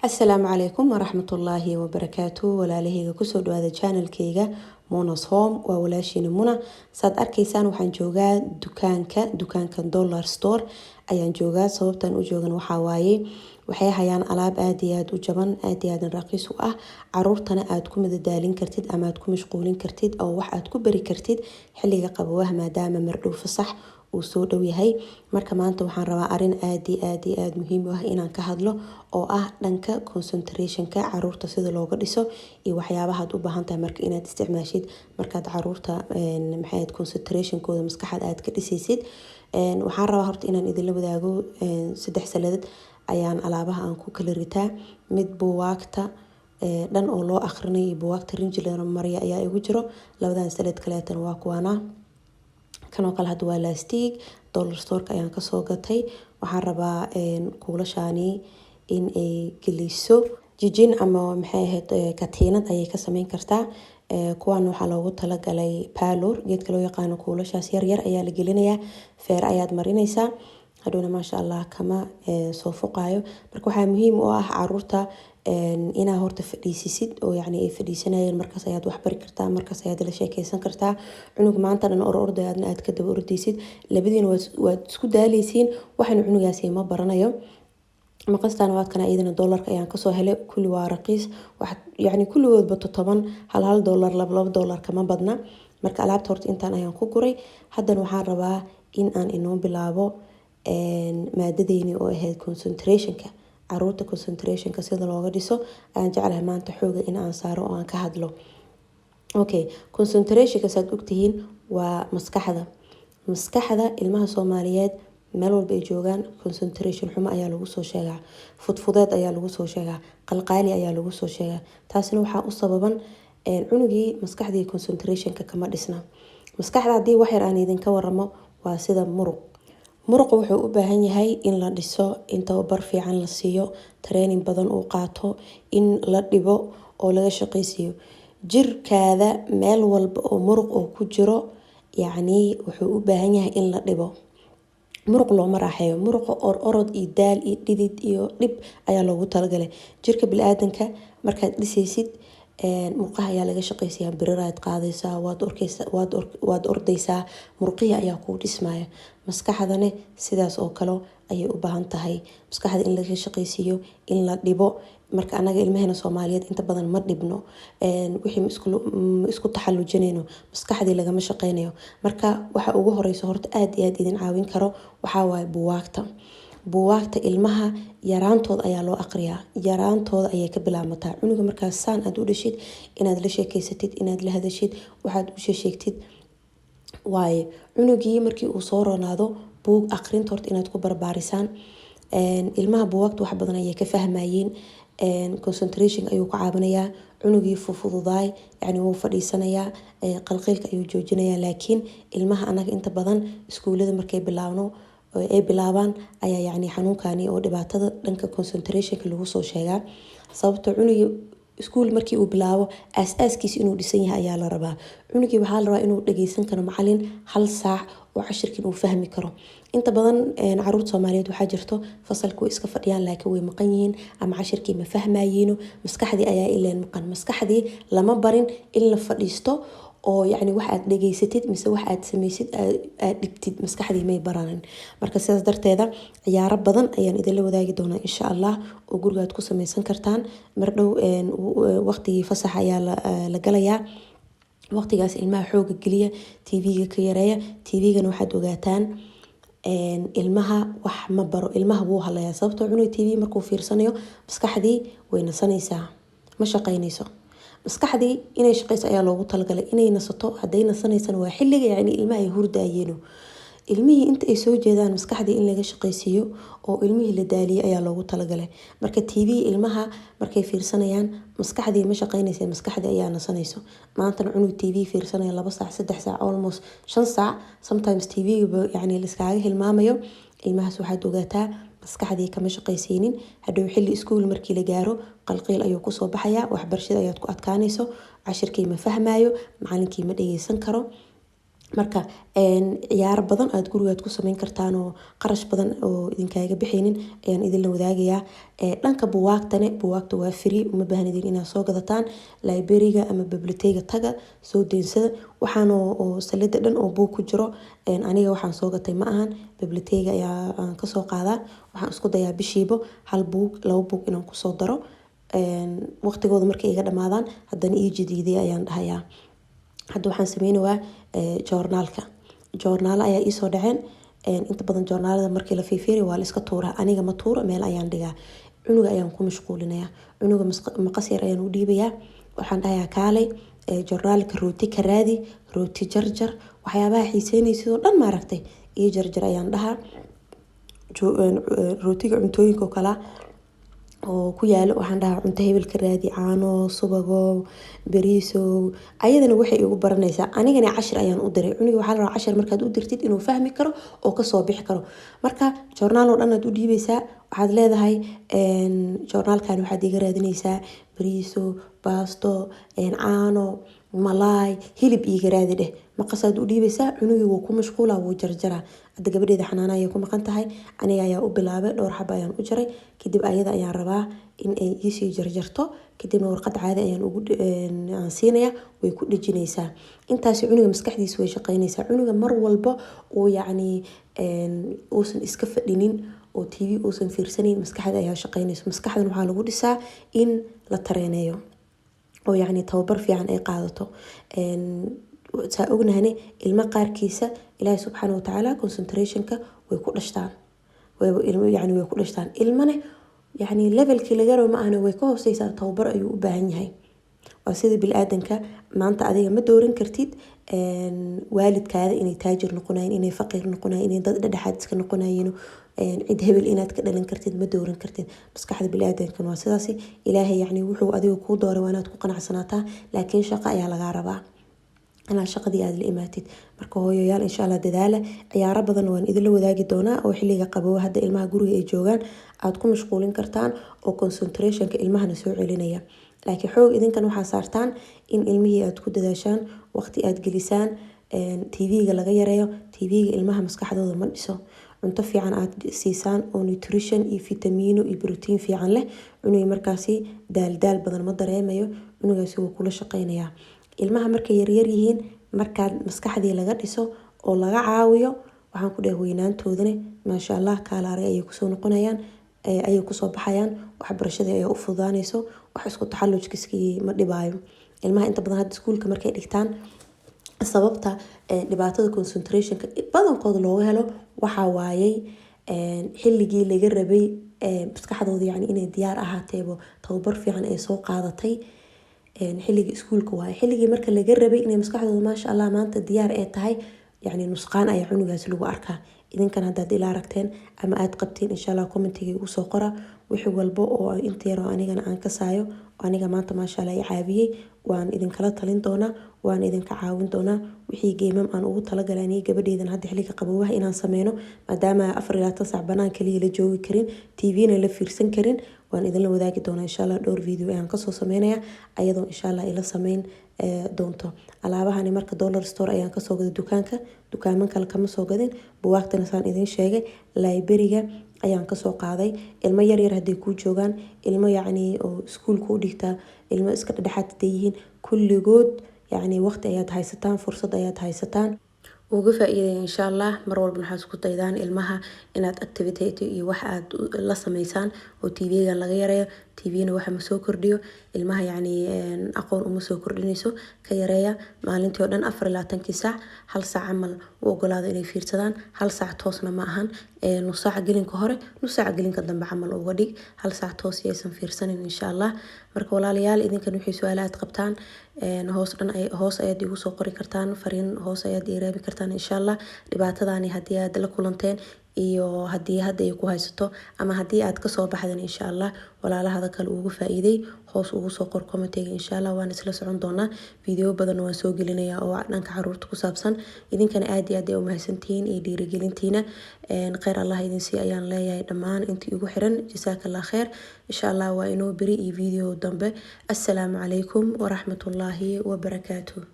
السلام عليكم ورحمة الله وبركاته ولا كسو هذا channel كيغا مونس هوم وولاشين منى صاد أركيسان وحان جوغا دكانك دولار ستور أيان جوغا صوبتان وجوغا وحاواي waxay hayaan alaab aad iyo aad u jaban aad iyo aad raqiis u ah caruurtana aad ku madadaalin kartid ama aad ku mashquulin kartid oo wax aad ku bari kartid xilliga qabowaha maadaama mardhow fasax uu soo dhow yahay marka maanta waxaan rabaa arin aad iyo aad muhiim u ah inaan ka hadlo oo ah dhanka concentration-ka caruurta sida looga dhiso iyo waxyaabaha aad u baahan tahay marka inaad isticmaashid markaad caruurta maxay concentration-kooda maskaxda aad ka dhisaysid waxaan rabaa horta inaan idin la wadaago 3 saladood ayaan alaabaha aan ku kala ritaa mid buugaagta dhan oo loo akhrinayo iyo buugaagta rinjileer marya ayaa igu jiro labadan salad kaleetan waa kuwana kan oo kale hadda waa lastig dollar store ayaan ka soo gatay waxaan rabaa kuulashaani in ay geliso jijin ama maxay ahayd katiinad ayay ka sameyn kartaa kuwan waxaa loogu talagalay palour geedka loo yaqaan kuulashaas yar yar ayaa la gelinayaa feer ayaad marinaysaa hadhoona maasha Allah kama soo fuqaayo marka waxaa muhiim u ah caruurta inaa horta fadhiisisid oo yani ay fadhiisanayeen markaas ayaad wax bari kartaa markaas ayaad la sheekeysan kartaa cunug maanta dhan ordaadna aad ka daba ordaysid labadiina waad isku daaleysiin waxaan cunugaasi ma baranayo maqastaan waad kana iyadana dollarka ayaan ka soo helay kulli waa raqiis wax yani kulligoodba $1 $2 kama badna marka alaabta horta intaan ayaan ku guray haddana waxaan rabaa in aan inoo bilaabo maadadeyni oo ahayd concentrationka caruurta concentrationka sida looga dhiso aan jeclahay maanta xooga in aan saaro oo aan ka hadlo okay concentrationka saad ogtihiin waa maskaxda ilmaha Soomaaliyeed meel walba ay joogaan concentration xumo ayaa lagu soo sheegaa fudfudeed ayaa lagu soo sheegaa qalqaali ayaa lagu soo sheegaa taasina waxaa u sababan cunugii maskaxdii concentrationka kama dhisna maskaxda hadii wax yar aan idinka waramo waa sida muruqa wuxuu u baahan yahay in la dhiso in tababar fiican la siiyo training badan uu qaato in la dhibo oo laga shaqeysiyo jirkaada meel walba oo muruq oo ku jiro yani wuxuu u baahan yahay in la dhibo muruq loo maraaxeeyo muruqa orod iyo daal iyo dhidid iyo dhib ayaa loogu talagalay jirka bini'aadanka markaad dhisaysid murqaha ayaa laga shaqeysiyaa biriraad qaadaysaa waad ordaysaa murqihi ayaa kuu dhismaya maskaxdana sidaas oo kale ayay u baahan tahay maskaxda in laga shaqeysiyo in la dhibo marka anaga ilmaheena Soomaaliyeed inta badan ma dhibno wixii isku taxallujinayno maskaxdii lagama shaqeynayo marka waxa ugu horeyso horta aad iyo aad idin caawin karo waxa waaye buugaagta ilmaha yaraantooda ayaa loo aqriyaa yaraantooda ayay ka bilaabmataa cunuga markaas saan aad u dhashid inaad la sheekeysatid inaad la hadashid waxaad u sheegtid waaye cunugii markii uu soo ronaado buug aqrinta horta inaad ku barbaarisaan ilmaha buugaagta wax badan ayay ka fahmayeen concentration ayuu ku caawinayaa cunugii fududaay yani wuu fadhiisanayaa qalqilka ayuu joojinayaa laakiin ilmaha anaga inta badan iskuulada markay bilaabaan ayaa yani xanuunkani oo dhibaatada dhanka concentrationka lagu soo sheegaa sababtoo cunugii iskuul markii uu bilaabo aasaaskiisa inuu dhisan yahay ayaa la rabaa cunugii waxaa la rabaa inuu dhageysan karo macalin 1 saac oo cashirkiin uu fahmi karo inta badan caruurta Soomaaliyeed waxaa jirto fasalku iska fadhiyaan laakiin way maqan yihiin ama cashirkii ma fahmayeen maskaxdii ayaa ileen maqan maskaxdii lama barin in la fadhiisto oo yani wax aad dhageysatid mise wax aad sameysid aad dhigtid maskaxdii may baranin marka sidaas darteeda ciyaaro badan ayaan idin la wadaagi doonaa insha Allah oo gurigaad ku sameysan kartaan mar dhow waqtigii fasax ayaa la galayaa waqtigaas ilmaha xooga geliya TV-ga ka yareeya TV-gana waxaad ogaataan ilmaha wax ma baro ilmaha wuu halayaa sababtoo cunug TV markuu fiirsanayo maskaxdii way nasanaysaa ma shaqeynayso maskaxdii inay shaqeyso ayaa loogu talagalay inay nasato haday nasanaysan waa xilliga yani ilmaha ay hurdaayeen ilmihii inta ay soo jeedaan maskaxdii in laga shaqeysiyo oo ilmihii la daaliyo ayaa loogu talagalay marka TV ilmaha markay fiirsanayaan maskaxdii ma shaqeynaysa maskaxdii ayaa nasanayso maanta cunug TV fiirsanaya 2 saac 3 saac almost 5 saac sometimes TV yani la iskaaga hilmaamayo ilmahaas waxaad ogaataa maskaxdii kama shaqeysiinin hadhow xilli iskuul markii la gaaro qalqiil ayuu ku soo baxayaa waxbarashada ayaad ku adkaanayso cashirkii ma fahmayo macallinkii ma dhageysan karo marka ciyaar badan aad gurigaad ku sameyn kartaan oo qarash badan oo idinkaaga bixaynin ayaan idinla wadaagayaa. Dhanka buwaagta waa free, uma baahnidin inaad soo gadataan. Library-ga ama biblioteka taga, soo deensada. Waxaan oo salida dhan oo buug ku jiro aniga waxaan soo gatay ma ahan, biblioteka ayaa kasoo qaadaa. Waxaan isku dayaa bishiiba 1 buug 2 buug inaan kusoo daro, waqtigooda markay iga dhamaadaan haddana ii jadiiday ayaan dhahayaa. Hadda waxaan sameynayaa joornaalo ayaa iisoo dhaceen. Inta badan joornaalada markii la fiiriyo waa la iska tuuraa, aniga ma tuuro, meel ayaan dhigaa. Cunuga ayaan ku mashquulinayaa, cunuga maqas yar ayaan u dhiibayaa. Waxaan dhahayaa kaalay joornaalka rooti ka raadi, rooti jarjar, waxyaabaha xiiseynaysid oo dhan maaragtay iyo jarjar ayaan dhahaa. Rootiga cuntooyinka kala oo ku yaalo waxaan dhahaa cunto hebel ka raadi, caano, subago, bariiso. Ayadana waxay igu baranaysaa, anigana 10 ayaan u diray. Cunuga waxaa la rabaa 10 markaad u dirtid inuu fahmi karo oo kasoo bixi karo. Marka joornaal oo dhan aad u dhiibaysaa, waxaad leedahay joornaalkan waxaad iga raadinaysaa bariiso, baasto, caano, malaay, hilib iga raadi dheh. Maqasaad u dhiibaysaa, cunugii wuu ku mashquulaa, wuu jarjaraa. Hadda gabadheeda Xanaana ayay ku maqan tahay, aniga ayaa u bilaabay, dhowr xabo ayaan u jaray. Kadib ayada ayaan rabaa in ay iisii jarjarto, kadibna warqad caadi ayaan aan siinayaa, way ku dhejinaysaa. Intaasi cunuga maskaxdiisa way shaqaynaysaa. Cunuga mar walba uu uusan iska fadhinin oo TV uusan fiirsanin, maskaxda ayaa shaqaynaysa. Maskaxdan waxaa lagu dhisaa in la tareeneeyo oo tababar fiican ay qaadato. Saa ognahane ilma qaarkiisa Ilaahay subxaanahu wa tacaala concentrationka way ku dhashtaan, way ku dhashtaan. Ilmane levelkii laga rabo ma ahna, way ka hooseysaa, tababar ayuu u baahan yahay. Waa sida bini'aadanka, maanta adiga ma dooran kartid waalidkaada inay taajir noqonayeen, inay faqiir noqonayeen, inay dad dhexaad iska noqonayeen, cid hebel inaad ka dhalan kartid ma dooran kartid. Maskaxda bini'aadankan waa sidaas. Ilaahay wuxuu adiga kuu dooray waa inaad ku qanacsanaataa, laakiin shaqo ayaa lagaa rabaa inaad shaqadii aad la imaatid. Marka hooyoyaal insha Allah dadaala. Ciyaaro badan waan idinla wadaagi doonaa oo xilliga qabow hadda ilmaha guriga ay joogaan aad ku mashquulin kartaan oo concentrationka ilmahana soo celinaya. Laakiin xoog idinkan waxaa saartaan in ilmihii aad ku dadaashaan, waqti aad gelisaan, TV-ga laga yareeyo. TV-ga ilmaha maskaxdooda ma dhiso. Cunto fiican aad siisaan oo nutrition iyo fitamiino iyo protein fiican leh. Cunuga markaasi daal badan ma dareemayo, cunugaasi wuu kula shaqaynayaa. Ilmaha markay yaryar yihiin, markaad maskaxdii laga dhiso oo laga caawiyo, waxaan ku dhahay weynaantoodana maasha Allah kaalaare ayay kusoo noqonayaan, ayay kusoo baxayaan. Waxbarashada ayaa u fududaanayso, wax isku taxallujkiskii ma dhibaayo. Ilmaha inta badan hadda iskuulka markay dhigtaan, sababta dhibaatada concentrationka badankooda looga helo waxaa waayay xilligii laga rabay maskaxdooda inay diyaar ahaateebo tababar fiican ay soo qaadatay. Xilligii iskuulka waaye, xilligii marka laga rabay inay maskaxdooda maasha Allah maanta diyaar ay tahay, nusqaan ayaa cunugaas lagu arkaa. Idinkan haddaad ila aragteen ama aad qabtiin insha Allah commentiga igu soo qora wixii walbo oo inta yar oo anigana aan ka saayo, aniga maanta maasha Allah i caawiyay. Waan idinkala talin doonaa, waan idinka caawin doonaa wixii geemam aan ugu talagalay aniga gabadheedan hadda xilliga qaboobaha inaan sameyno, maadaama 24 saac banaan kaliya la joogi karin, TV-na la fiirsan karin. Waan idinla wadaagi doonaa insha Allah dhowr video ayaan kasoo sameynaya ayadoo insha Allah ila sameyn doonto. Alaabahani marka dollar store ayaan kasoo gaday dukaaman kale kama soo gadin. Buwaagtana saan idin sheegay, library-ga ayaan kasoo qaaday. Ilmo yaryar hadday ku joogaan, ilmo oo iskuulka u dhigtaa, ilmo iska dhexaad yihiin, kulligood waqti ayaad haysataan, fursad ayaad haysataan. uga faa'iideeya insha Allah. Mar walba waxaad isku daydaan ilmaha inaad activity iyo wax aad la sameysaan oo TV-ga laga yareeyo. TV-na waxa ma soo kordhiyo ilmaha, aqoon uma soo kordhinayso. Ka yareeya maalintii oo dhan 24 saac, 1 saac camal u ogolaado inay fiirsadaan. 1 saac toosna ma ahan, nus saac gelinka hore, nus saac gelinka dambe camal uga dhig. 1 saac toos aysan fiirsanin insha Allah. Marka walaalayaal idinkan wixii su'aalaad qabtaan hoos ayaad igu soo qori kartaan, fariin hoos ayaad ii reebi kartaan insha Allah. Dhibaatadaani haddii aad la kulanteen iyo haddii hadda ay ku haysato ama haddii aad ka soo baxdeen insha Allah walaalahada kale ugu faa'iiday, hoos ugu soo qor commentiga insha Allah. waan isla socon doonaa video badan waan soo gelinayaa oo dhanka caruurta ku saabsan. idinkana aad iyo aad ay u mahadsantihiin iyo dhiirigelintiina. khayr Allah idin sii ayaan leeyahay dhammaan intii igu xiran. Jazaakallah khair. insha Allah waa inoo beri iyo video dambe. Assalaamu calaykum wa rahmatullahi wa barakaatuh.